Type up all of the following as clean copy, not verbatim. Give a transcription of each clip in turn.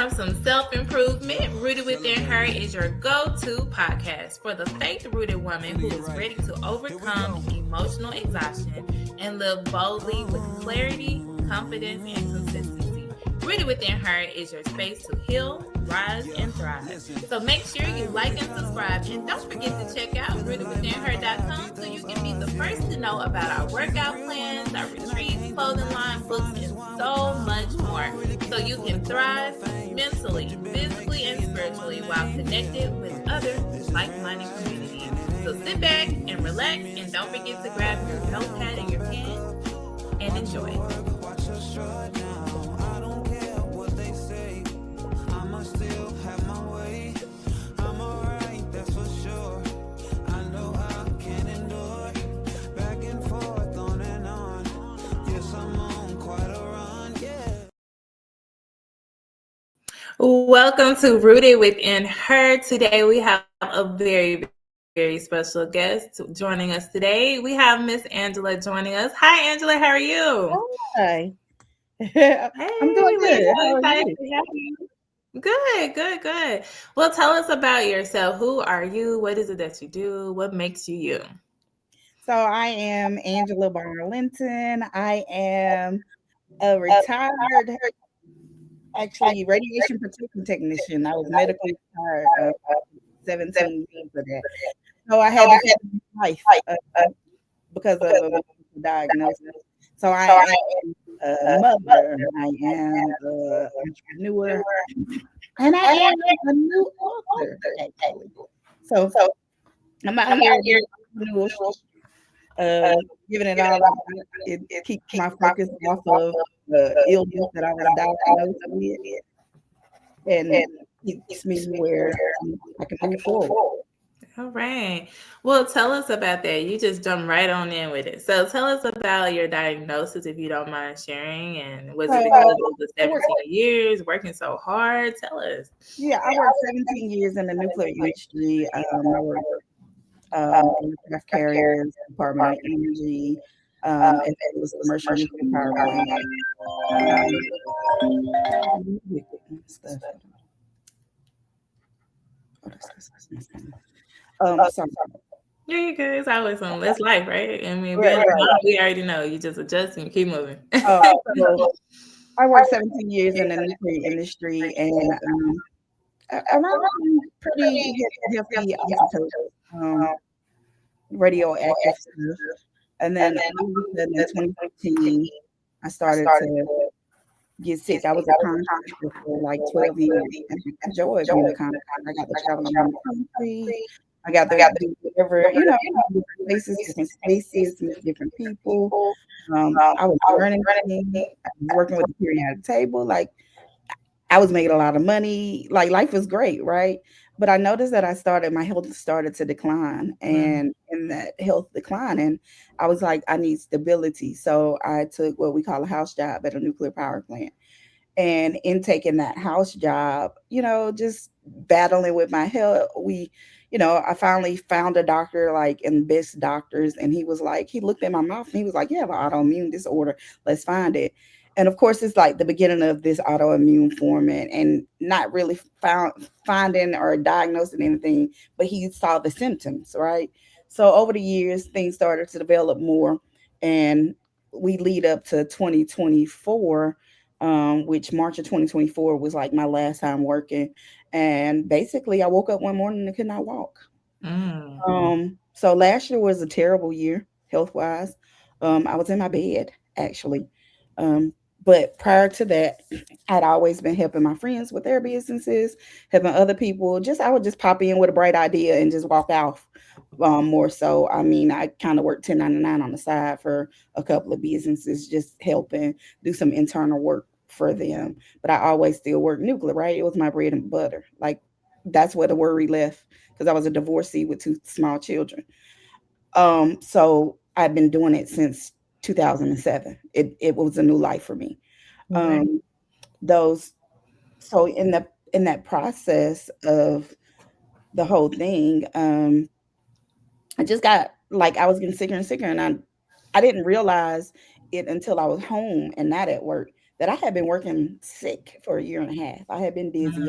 from some self-improvement, Rooted Within Her is your go-to podcast for the faith-rooted woman who is ready to overcome emotional exhaustion and live boldly with clarity, confidence, and consistency. Rooted Within Her is your space to heal, rise, and thrive. So make sure you like and subscribe, and don't forget to check out rootedwithinher.com so you can be the first to know about our workout plans, our retreats, clothing line, books, and so much more. So you can thrive mentally, physically, and spiritually while connected with other like-minded communities. So sit back and relax, and don't forget to grab your notepad and your pen and enjoy. Welcome to Rooted Within Her. Today we have a very, very special guest joining us today. We have Miss Angela joining us. Hi, Angela. How are you? Hi. Hey, I'm doing good. we're How so are excited you? to have you. Good. Well, tell us about yourself. Who are you? What is it that you do? What makes you you? So I am Angela Bonner-Linton. I am a retired, actually radiation protection technician. I was medically retired 17 years of that. So I had to take my life because of a medical diagnosis. So I am a mother. I am an entrepreneur, and I am a new author, actually. So I'm out here in entrepreneurship. Giving it all up, it keeps my focus off of the illness that I was diagnosed with, and keeps me where I can move forward. All right. Well, tell us about that. You just jumped right on in with it. So tell us about your diagnosis, if you don't mind sharing. And was it because of the 17 years working so hard? Tell us. Yeah, I worked 17 years in the nuclear industry. I worked aircraft carriers, Department of Energy, and it was commercial nuclear power plant. Stuff. Sorry. Yeah, you're good. It's always something. That's life, right? I mean, being a mom, we already know. You just adjust and keep moving. So I worked 17 years in the nuclear industry, and around pretty healthy isotopes, radioactive stuff. And then all of a sudden in 2015, I started to get sick. I was a contractor for like 12 years, and I enjoyed being a contractor. I got to travel around the country. I got to do whatever, different places, different spaces, meet different people. I was learning things. I was working with the periodic table. Like, I was making a lot of money. Like, life was great, right? But I noticed that my health started to decline, and in that health declining, I was like, I need stability. So I took what we call a house job at a nuclear power plant. And in taking that house job, just battling with my health, I finally found a doctor, like in Best Doctors, and he looked at my mouth and he was like, "You have an autoimmune disorder. Let's find it." And of course, it's like the beginning of this autoimmune form, and not really finding or diagnosing anything, but he saw the symptoms, right? So over the years, things started to develop more, and we lead up to 2024, which March of 2024 was like my last time working. And basically, I woke up one morning and could not walk. So last year was a terrible year health wise. I was in my bed actually. But prior to that, I'd always been helping my friends with their businesses, helping other people. I would just pop in with a bright idea and just walk off. More so, I mean, I kind of worked 1099 on the side for a couple of businesses, just helping do some internal work for them. But I always still work nuclear, right? It was my bread and butter. Like, that's where the worry left, because I was a divorcee with two small children. So I've been doing it since 2007. It was a new life for me. Right. Those so in that process of the whole thing, I just got, like, I was getting sicker and sicker, and I didn't realize it until I was home and not at work, that I had been working sick for a year and a half. I had been dizzy,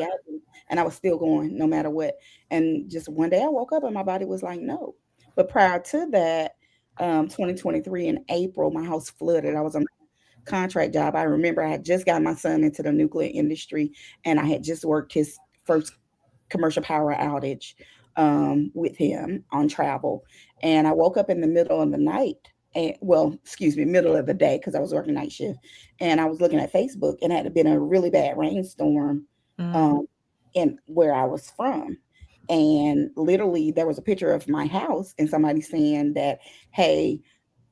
and I was still going no matter what. And just one day I woke up and my body was like, no. But prior to that, 2023 in April, my house flooded. I was on a contract job. I remember I had just got my son into the nuclear industry, and I had just worked his first commercial power outage with him on travel. And I woke up in the middle of the night, and well, excuse me, middle of the day because I was working night shift, and I was looking at Facebook, and it had been a really bad rainstorm um, in where I was from. And literally, there was a picture of my house, and somebody saying that, "Hey,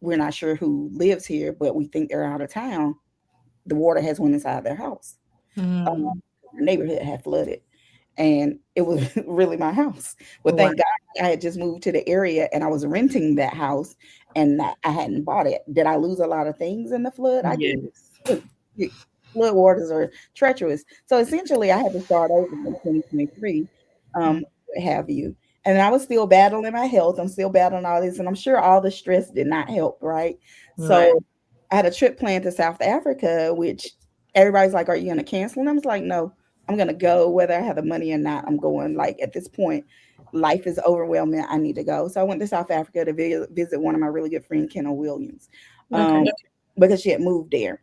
we're not sure who lives here, but we think they're out of town. The water has went inside their house. Mm. The neighborhood had flooded." And it was really my house. Well, Wow. thank God I had just moved to the area and I was renting that house, and I hadn't bought it. Did I lose a lot of things in the flood? I did. Yes. Look, flood waters are treacherous. So essentially, I had to start over in 2023, Mm. what have you. And I was still battling my health. I'm still battling all this, and I'm sure all the stress did not help, right? Right. So I had a trip planned to South Africa, which everybody's like, "Are you going to cancel?" And I was like, "No, I'm going to go, whether I have the money or not. I'm going. Like at this point, life is overwhelming. I need to go." So I went to South Africa to visit one of my really good friends, Kendall Williams, Okay. um, because she had moved there.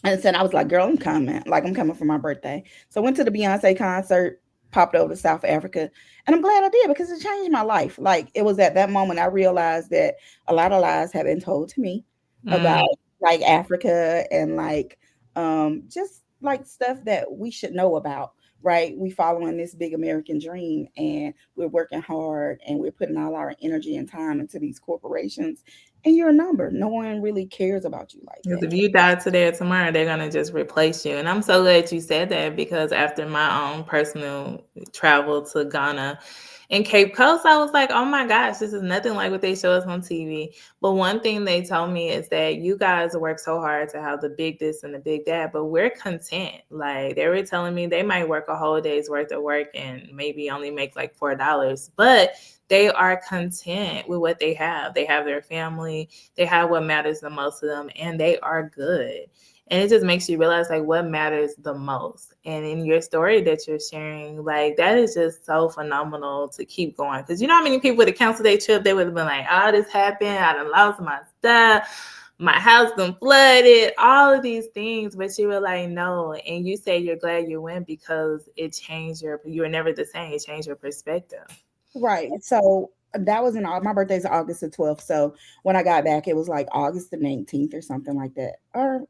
And then I was like, "Girl, I'm coming. Like, I'm coming for my birthday." So I went to the Beyonce concert, popped over to South Africa. And I'm glad I did because it changed my life. Like, it was at that moment I realized that a lot of lies had been told to me Mm. about like Africa and like just like stuff that we should know about. Right. We following this big American dream and we're working hard and we're putting all our energy and time into these corporations. And you're a number. No one really cares about you like Because that. if you die today or tomorrow, they're gonna just replace you. And I'm so glad you said that because after my own personal travel to Ghana and Cape Coast, I was like, oh my gosh, this is nothing like what they show us on TV. But one thing they told me is that you guys work so hard to have the big this and the big that, but we're content. Like they were telling me they might work a whole day's worth of work and maybe only make like $4, but they are content with what they have. They have their family, they have what matters the most to them, and they are good. And it just makes you realize like what matters the most. And in your story that you're sharing, like that is just so phenomenal to keep going. Because you know how many people would have canceled their trip, they would have been like, oh, this happened, I done lost my stuff, my house done flooded, all of these things. But you were like, no. And you say you're glad you went because it changed you were never the same. It changed your perspective. Right. So that was my birthday's August the 12th. So when I got back, it was like August the 19th or something like that. Or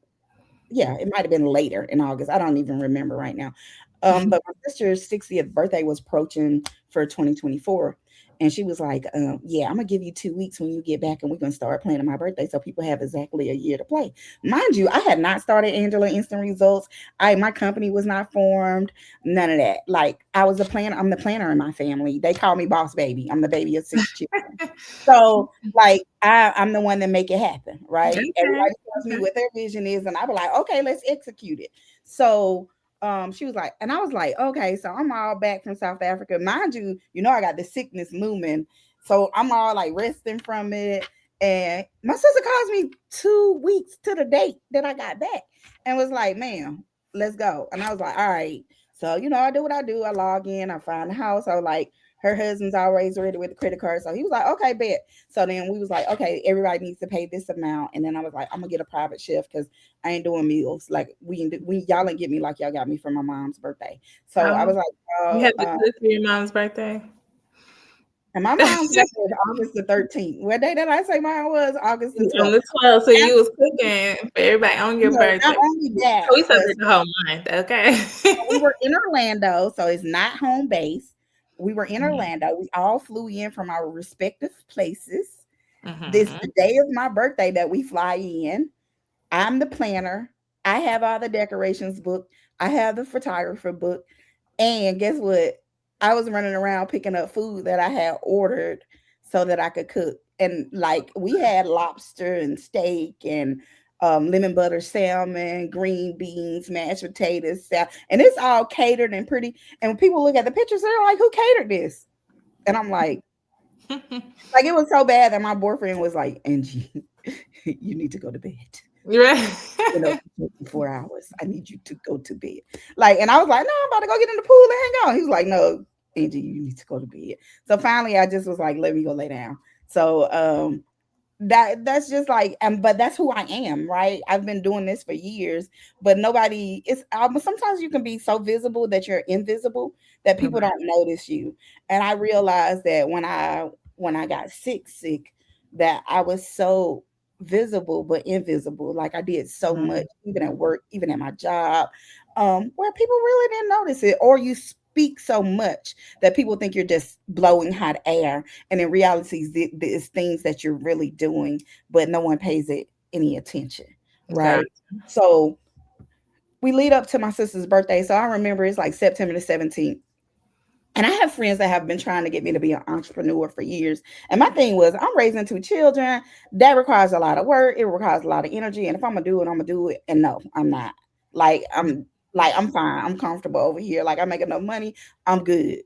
yeah, it might have been later in August. I don't even remember right now. But my sister's 60th birthday was approaching for 2024. And she was like, yeah, I'm gonna give you 2 weeks when you get back and we're gonna start planning my birthday so people have exactly a year to play. Mind you, I had not started Angela Instant Results. My company was not formed, none of that. Like I was a planner, I'm the planner in my family. They call me boss baby. I'm the baby of 6 children. So like I'm the one that make it happen, right? Okay. Everybody tells me Okay. what their vision is, and I be like, okay, let's execute it. So she was like, and I was like, okay, so I'm all back from South Africa. Mind you, I got the sickness looming. So I'm all like resting from it. And my sister calls me 2 weeks to the date that I got back and was like, "Ma'am, let's go." And I was like, all right. So, I do what I do. I log in, I find the house. I was like, her husband's always ready with the credit card. So he was like, okay, bet. So then we was like, okay, everybody needs to pay this amount. And then I was like, I'm gonna get a private chef because I ain't doing meals. Like we y'all ain't get me like y'all got me for my mom's birthday. So I Oh, was like, you had to cook for your mom's birthday? and my mom's birthday is August the 13th. What day did I say mine was? August the On 12th. the 12th, so you After, was cooking for everybody on your not birthday. only that, So we but celebrate the whole month, okay? we were in Orlando, so it's not home base. We were in Mhm, Orlando. We all flew in from our respective places. This mhm. the day of my birthday that we fly in. I'm the planner. I have all the decorations booked. I have the photographer booked. And guess what? I was running around picking up food that I had ordered so that I could cook. And like we had lobster and steak and lemon butter salmon, green beans, mashed potatoes, and it's all catered and pretty. And when people look at the pictures, they're like, "Who catered this?" And I'm like it was so bad that my boyfriend was like, "Angie, you need to go to bed." Right. You know, 4 hours. I need you to go to bed. Like, and I was like, no, I'm about to go get in the pool and hang out. He was like, no, Angie, you need to go to bed. So finally, I just was like, let me go lay down. So that's just like, but that's who I am, right? I've been doing this for years, but nobody is. Sometimes you can be so visible that you're invisible that people don't notice you. And I realized that when I got sick, that I was so visible but invisible. Like I did so much, even at work, even at my job, where people really didn't notice it, or you speak so much that people think you're just blowing hot air, and in reality, it's things that you're really doing, but no one pays it any attention, Got right? So we lead up to my sister's birthday. So I remember it's like September the 17th. And I have friends that have been trying to get me to be an entrepreneur for years. And my thing was, I'm raising two children. That requires a lot of work. It requires a lot of energy. And if I'm gonna do it, I'm gonna do it. And no, I'm not. Like I'm fine. I'm comfortable over here. Like I make enough money. I'm good.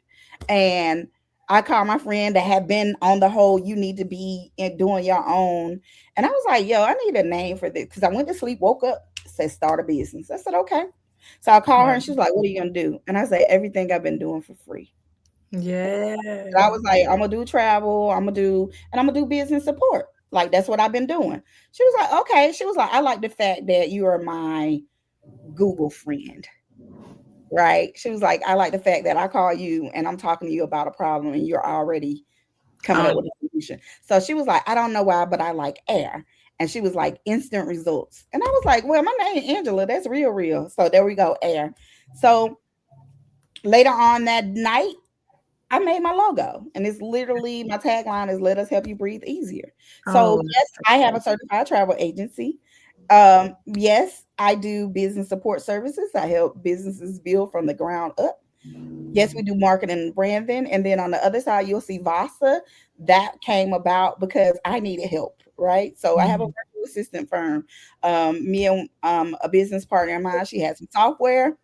And I called my friend that had been on the whole, you need to be doing your own. And I was like, yo, I need a name for this. Because I went to sleep, woke up, said start a business. I said, okay. So I called her and she was like, what are you gonna do? And I said, everything I've been doing for free. Yeah. And I was like, I'm gonna do travel, I'm gonna do business support. Like that's what I've been doing. She was like, okay. She was like, I like the fact that you are my Google friend. Right. She was like, I like the fact that I call you and I'm talking to you about a problem and you're already coming up with a solution. So she was like, I don't know why, but I like air. And she was like, instant results. And I was like, well, my name is Angela. That's real. So there we go, air. So later on that night, I made my logo, and it's literally my tagline is "Let us help you breathe easier." So Oh, yes, I have a certified travel agency. Yes, I do business support services. I help businesses build from the ground up. Yes, we do marketing and branding. And then on the other side, you'll see VASA. That came about because I needed help, right? So I have a virtual assistant firm. Me and a business partner of mine, she had some software.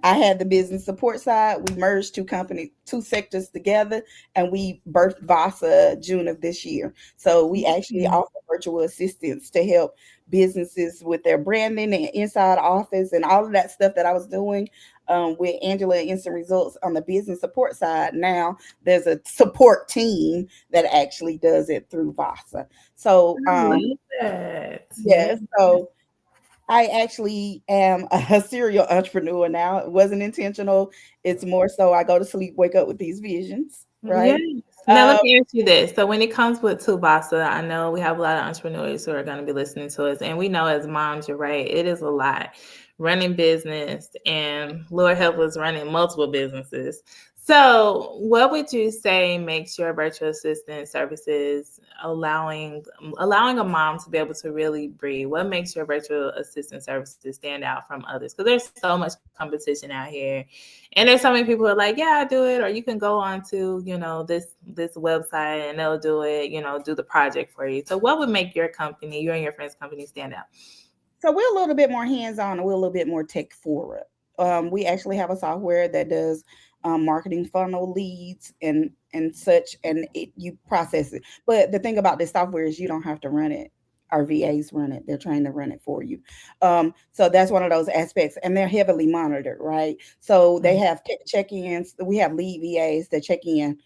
I had the business support side. We merged two sectors together, and we birthed VASA June of this year. So we actually offer virtual assistants to help businesses with their branding and inside office and all of that stuff that I was doing with Angela Instant Results on the business support side. Now there's a support team that actually does it through VASA. So I love that. Yeah. yeah, so I actually am a serial entrepreneur now. It wasn't intentional. It's more so I go to sleep, wake up with these visions, Yes. right? Now let Um, me ask you this. So when it comes with Tubasa, I know we have a lot of entrepreneurs who are going to be listening to us. And we know as moms, you're right, it is a lot. Running business and Lord help us running multiple businesses. So what would you say makes your virtual assistant services allowing a mom to be able to really breathe? What makes your virtual assistant services stand out from others? Because there's so much competition out here. And there's so many people who are like, yeah, I do it. Or you can go on to, this website and they'll do it, do the project for you. So what would make your company, you and your friend's company stand out? so we're a little bit more hands-on and we're a little bit more tech forward. We actually have a software that does marketing funnel leads and such, and you process it. But the thing about this software is you don't have to run it. Our VAs run it. They're trying to run it for you. So that's one of those aspects, and they're heavily monitored, right? So they have check-ins. We have lead VAs that check in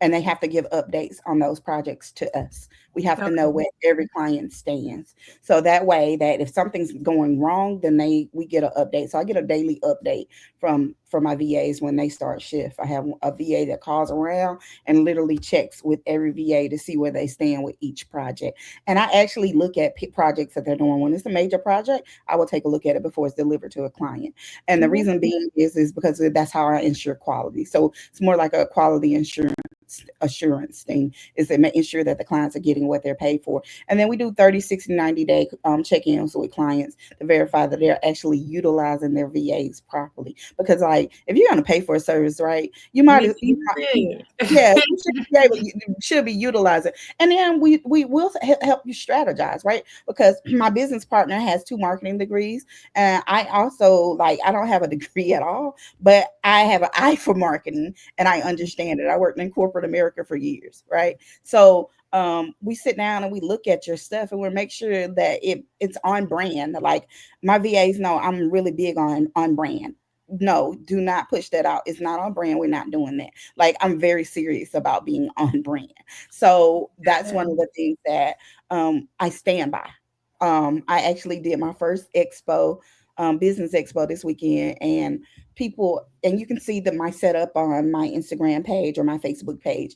and they have to give updates on those projects to us. We have to know where every client stands. So that way that if something's going wrong, then we get an update. So I get a daily update from my VAs when they start shift. I have a VA that calls around and literally checks with every VA to see where they stand with each project. And I actually look at projects that they're doing. When it's a major project, I will take a look at it before it's delivered to a client. And the reason being is because that's how I ensure quality. So it's more like a quality assurance thing, is that making sure that the clients are getting what they're paid for. And then we do 30, 60, 90-day check-ins with clients to verify that they're actually utilizing their VAs properly. Because like if you're going to pay for a service, right, you might yeah, you should be utilizing. And then we will help you strategize, right? Because my business partner has 2 marketing degrees, and I also, like, I don't have a degree at all, but I have an eye for marketing and I understand it. I worked in corporate America for years, right? So we sit down and we look at your stuff and we make sure that it's on brand. Like my VAs know I'm really big on brand. No, do not push that out. It's not on brand. We're not doing that. Like I'm very serious about being on brand. So that's one of the things that I stand by. I actually did my first expo, business expo this weekend, and people, and you can see that my setup on my Instagram page or my Facebook page.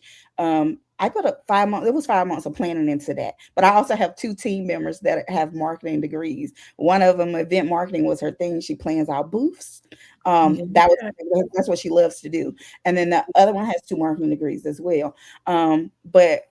I put up 5 months. It was 5 months of planning into that. But I also have two team members that have marketing degrees. One of them, event marketing, was her thing. She plans out booths. That's what she loves to do. And then the other one has two marketing degrees as well. But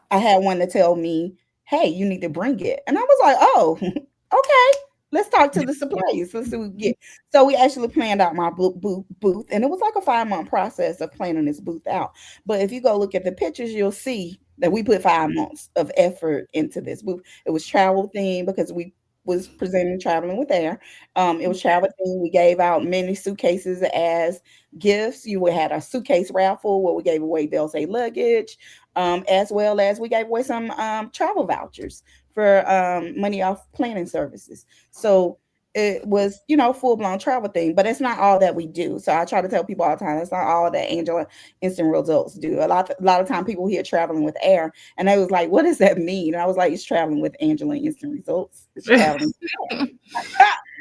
I had one to tell me, "Hey, you need to bring it," and I was like, "Oh, okay. Let's talk to the suppliers. Let's see what we get." So we actually planned out my booth, and it was like a 5 month process of planning this booth out. But if you go look at the pictures, you'll see that we put 5 months of effort into this booth. It was travel themed because we was presenting traveling with air. It was travel themed. We gave out many suitcases as gifts. You had a suitcase raffle where we gave away Bell's A luggage, as well as we gave away some travel vouchers for money off planning services. So it was, full blown travel thing, but it's not all that we do. So I try to tell people all the time, it's not all that Angela Instant Results do. A lot of time people hear traveling with air, and they was like, "What does that mean?" And I was like, "It's traveling with Angela Instant Results. It's traveling."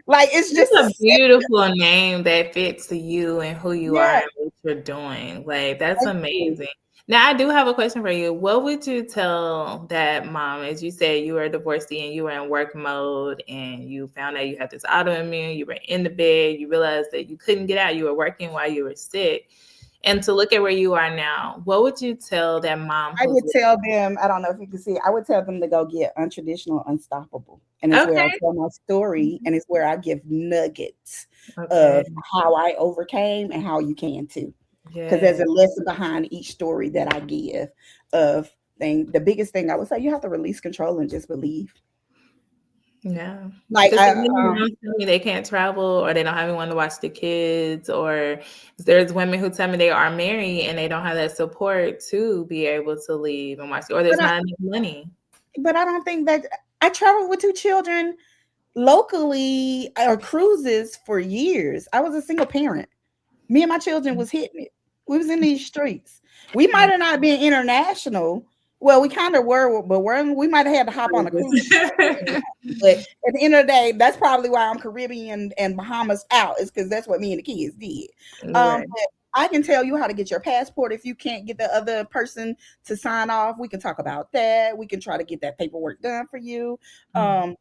Like it's It's just a beautiful name that fits you and who you are yeah. and what you're doing. Like that's Thank you. amazing. Now I do have a question for you. What would you tell that mom, as you said you were a divorcee and you were in work mode and you found out you had this autoimmune, you were in the bed, you realized that you couldn't get out, you were working while you were sick, and to look at where you are now, what would you tell that mom I who's would tell them, I don't know if you can see it, I would tell them to go get Untraditional Unstoppable. And it's where I okay? tell my story, and it's where I give nuggets Okay. of how I overcame and how you can too. Because there's Yeah. a lesson behind each story that I give of thing. The biggest thing I would say, you have to release control and just believe. Yeah. Like Because I many moms tell me they can't travel or they don't have anyone to watch the kids, or there's women who tell me they are married and they don't have that support to be able to leave and watch, or but there's not enough money. I don't think that I traveled with two children locally or cruises for years. I was a single parent. Me and my children was hitting it. We was in these streets. We might have not been international. Well, we kind of were, but we might have had to hop on a cruise ship. But at the end of the day, that's probably why I'm Caribbean and Bahamas out, is because that's what me and the kids did. Right. But I can tell you how to get your passport if you can't get the other person to sign off. We can talk about that. We can try to get that paperwork done for you. Um,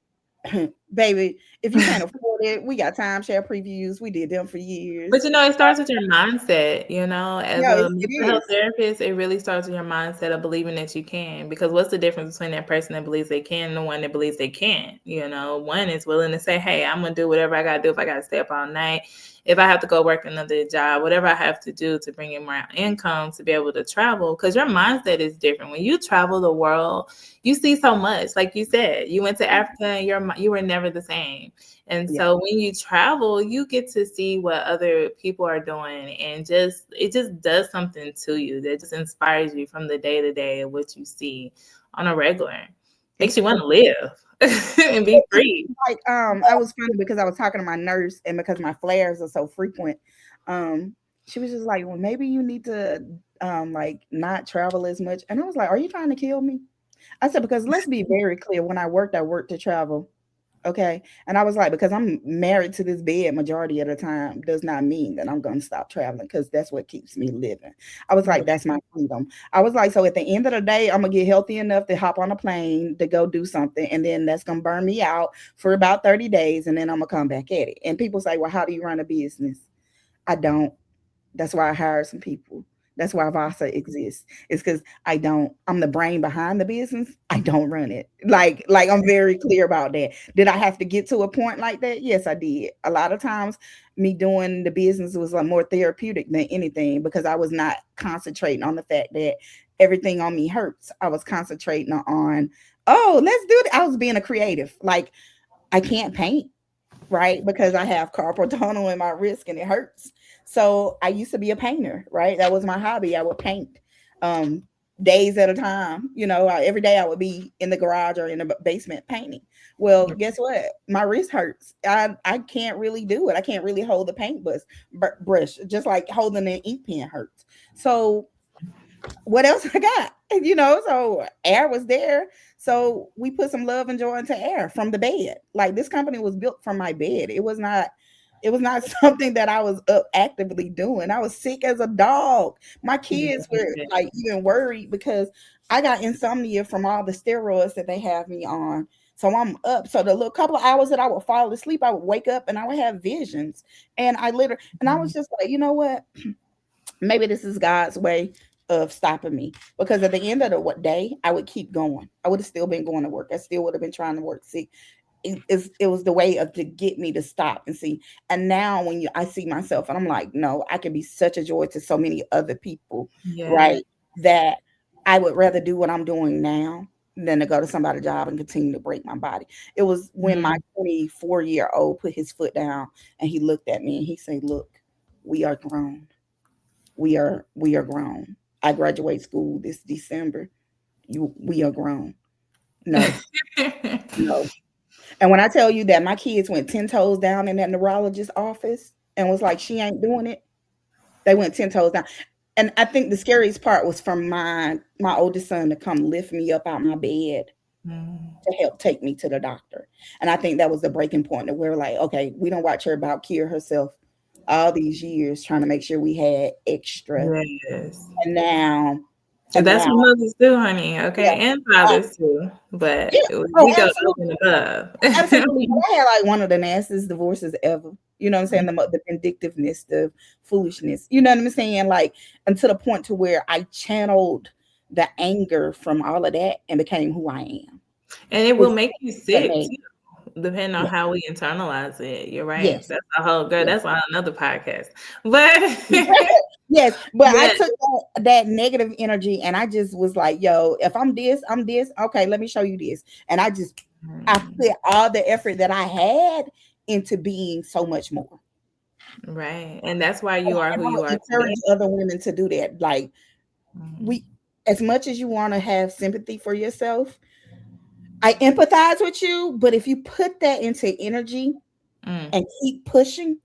baby, if you can't afford it, we got timeshare previews. We did them for years. But it starts with your mindset, as Yeah, a it mental health is. therapist, it really starts with your mindset of believing that you can. Because what's the difference between that person that believes they can and the one that believes they can't? One is willing to say, "Hey, I'm gonna do whatever I gotta do. If I gotta stay up all night, if I have to go work another job, whatever I have to do to bring in more income to be able to travel." Because your mindset is different. When you travel the world, you see so much. Like you said, you went to Africa and you were never the same. And Yeah. so when you travel, you get to see what other people are doing, and it just does something to you that just inspires you from the day to day of what you see on a regular. Makes It's you want to live and be free. like I was funny because I was talking to my nurse, and because my flares are so frequent, she was just like, "Well, maybe you need to like not travel as much." And I was like, "Are you trying to kill me?" I said, "Because let's be very clear, when I worked to travel." Okay. And I was like, because I'm married to this bed majority of the time does not mean that I'm going to stop traveling, because that's what keeps me living. I was like, that's my freedom. I was like, so at the end of the day, I'm going to get healthy enough to hop on a plane to go do something. And then that's going to burn me out for about 30 days. And then I'm going to come back at it. And people say, well, how do you run a business? I don't. That's why I hired some people. That's why VASA exists. It's because I'm the brain behind the business. I don't run it. Like I'm very clear about that. Did I have to get to a point like that? Yes, I did. A lot of times me doing the business was like more therapeutic than anything, because I was not concentrating on the fact that everything on me hurts. I was concentrating on, oh, let's do it. I was being a creative. Like I can't paint, right? Because I have carpal tunnel in my wrist and it hurts. So I used to be a painter, right? That was my hobby. I would paint. Um, days at a time. Every day I would be in the garage or in the basement painting. Well, guess what? My wrist hurts. I can't really do it. I can't really hold the paint brush, just like holding an ink pen hurts. So what else I got? So air was there. So we put some love and joy into air from the bed. Like, this company was built from my bed. It was not something that I was up actively doing. I was sick as a dog. My kids were like even worried because I got insomnia from all the steroids that they have me on. So I'm up. So the little couple of hours that I would fall asleep, I would wake up and I would have visions. And I was just like, you know what? Maybe this is God's way of stopping me, because at the end of the day, I would keep going. I would have still been going to work. I still would have been trying to work. See, it was the way of to get me to stop and see. And now when I see myself and I'm like, no, I can be such a joy to so many other people, right? That I would rather do what I'm doing now than to go to somebody's job and continue to break my body. It was when my 24-year-old put his foot down and he looked at me and he said, look, we are grown. We are grown. I graduate school this December. We are grown. No, no. And when I tell you that my kids went 10 toes down in that neurologist's office and was like, she ain't doing it, they went 10 toes down. And I think the scariest part was from my oldest son to come lift me up out my bed to help take me to the doctor. And I think that was the breaking point that we're like, okay, we don't watch her about cure herself all these years trying to make sure we had extra. Yes. And now, And that's what mothers do, honey. Okay, yeah, and fathers too. But we go over and above. absolutely. I had like one of the nastiest divorces ever. You know what I'm saying? The vindictiveness, the foolishness. You know what I'm saying? Like, and to the point to where I channeled the anger from all of that and became who I am. And it will make you sick But too, depending on how we internalize it. You're right. yes, That's a whole girl. That's on another podcast. But yes, but I took that negative energy and I just was like, yo, if I'm this, okay, let me show you this. And I put all the effort that I had into being so much more. Right. And that's why you are who you are encourage today. other women to do that. Like, as much as you want to have sympathy for yourself, I empathize with you, but if you put that into energy and keep pushing,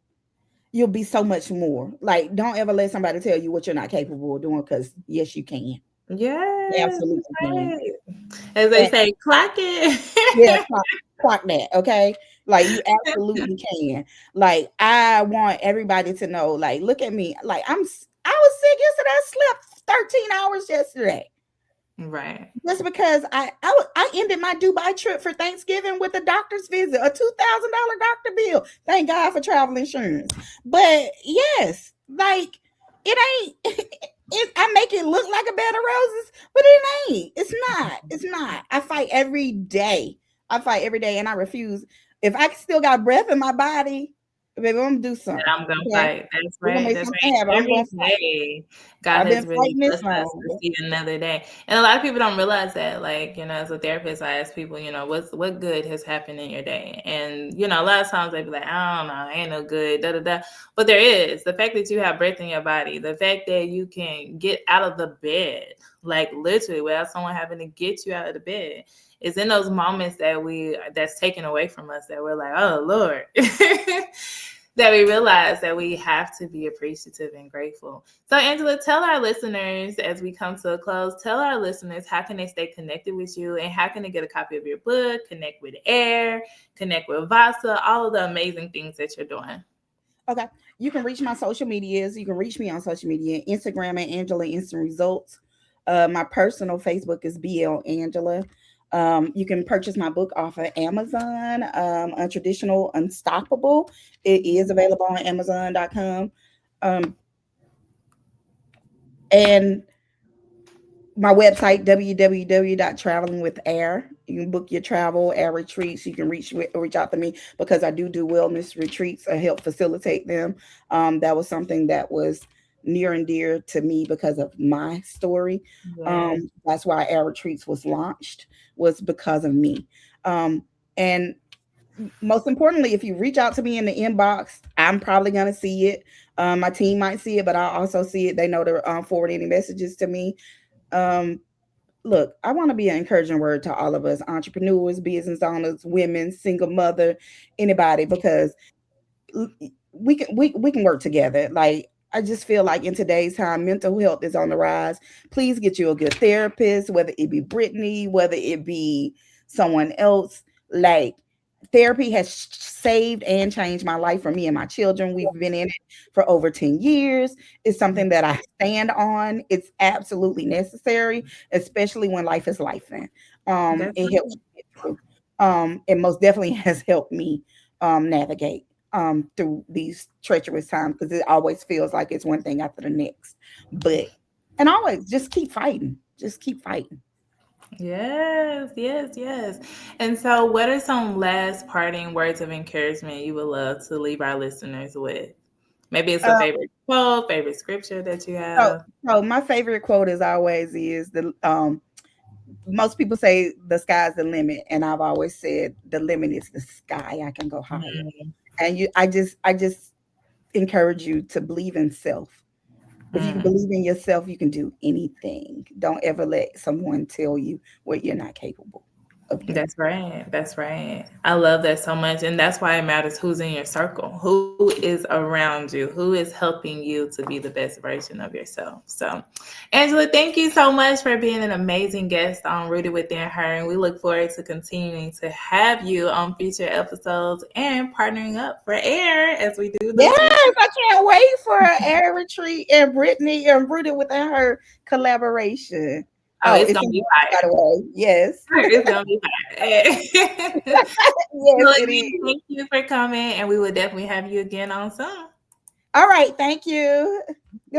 you'll be so much more. Like, don't ever let somebody tell you what you're not capable of doing, because yes, you can. Yes. You absolutely can. As they say, clock it. Yeah, clock that, okay? Like, you absolutely can. Like, I want everybody to know, like, look at me. Like, I was sick yesterday. I slept 13 hours yesterday. Right. Just because I ended my Dubai trip for Thanksgiving with a doctor's visit, a $2,000 doctor bill. Thank God for travel insurance. But yes, like, it ain't. I make it look like a bed of roses, but it ain't. It's not. It's not. I fight every day. And I refuse. If I still got breath in my body, baby, I'm gonna do something. I'm gonna fight. That's We're gonna right. make That's something right. happen. I'm Every gonna fight. day, God I've has been really fighting this blessed us long. to see another day. And a lot of people don't realize that. Like, as a therapist, I ask people, what good has happened in your day? And a lot of times they be like, I don't know, ain't no good, da da da. But there is. The fact that you have breath in your body, the fact that you can get out of the bed, like literally without someone having to get you out of the bed. It's in those moments that's taken away from us that we're like, oh Lord. That we realize that we have to be appreciative and grateful. So, Angela, tell our listeners, as we come to a close, tell our listeners how can they stay connected with you and how can they get a copy of your book, connect with AIR, connect with VASA, all of the amazing things that you're doing. Okay. You can reach my social medias. You can reach me on social media, Instagram at Angela Instant Results. My personal Facebook is BL Angela. You can purchase my book off of Amazon, Untraditional Unstoppable. It is available on Amazon.com. And my website, www.travelingwithair. You can book your travel, air retreats. You can reach out to me because I do wellness retreats. I help facilitate them. That was something that was near and dear to me because of my story. Yes. That's why Air Retreats was launched, was because of me. And most importantly, if you reach out to me in the inbox, I'm probably going to see it. My team might see it, but I'll also see it. They know to forward any messages to me. Um, Look, I want to be an encouraging word to all of us, entrepreneurs, business owners, women, single mother, anybody, because we can work together. Like, I just feel like in today's time, mental health is on the rise. Please get you a good therapist, whether it be Brittany, whether it be someone else. Like, therapy has saved and changed my life for me and my children. We've been in it for over 10 years. It's something that I stand on. It's absolutely necessary, especially when life is life. That's It helps right. you get through. It most definitely has helped me navigate through these treacherous times, because it always feels like it's one thing after the next. But and always just keep fighting. Just keep fighting. Yes, yes, yes. And so, what are some last parting words of encouragement you would love to leave our listeners with? Maybe it's a Uh, favorite quote, favorite scripture that you so, have. so my favorite quote is always is the most people say the sky's the limit, and I've always said the limit is the sky. I can go higher. Mm, And I just encourage you to believe in self. If you mm. believe in yourself, you can do anything. Don't ever let someone tell you what you're not capable of doing. That's right. That's right. I love that so much. And that's why it matters who's in your circle, who is around you, who is helping you to be the best version of yourself. So, Angela, thank you so much for being an amazing guest on Rooted Within Her. And we look forward to continuing to have you on future episodes and partnering up for air as we do Yes, this. I can't wait for an air retreat and Brittany and Rooted within her collaboration. Oh, Oh, it's it's going to in be the by the way. Yes. fire. It's going to be fire. Yes, Well, it again, is. thank you for coming, and we will definitely have you again on soon. All right. Thank you. Goodbye.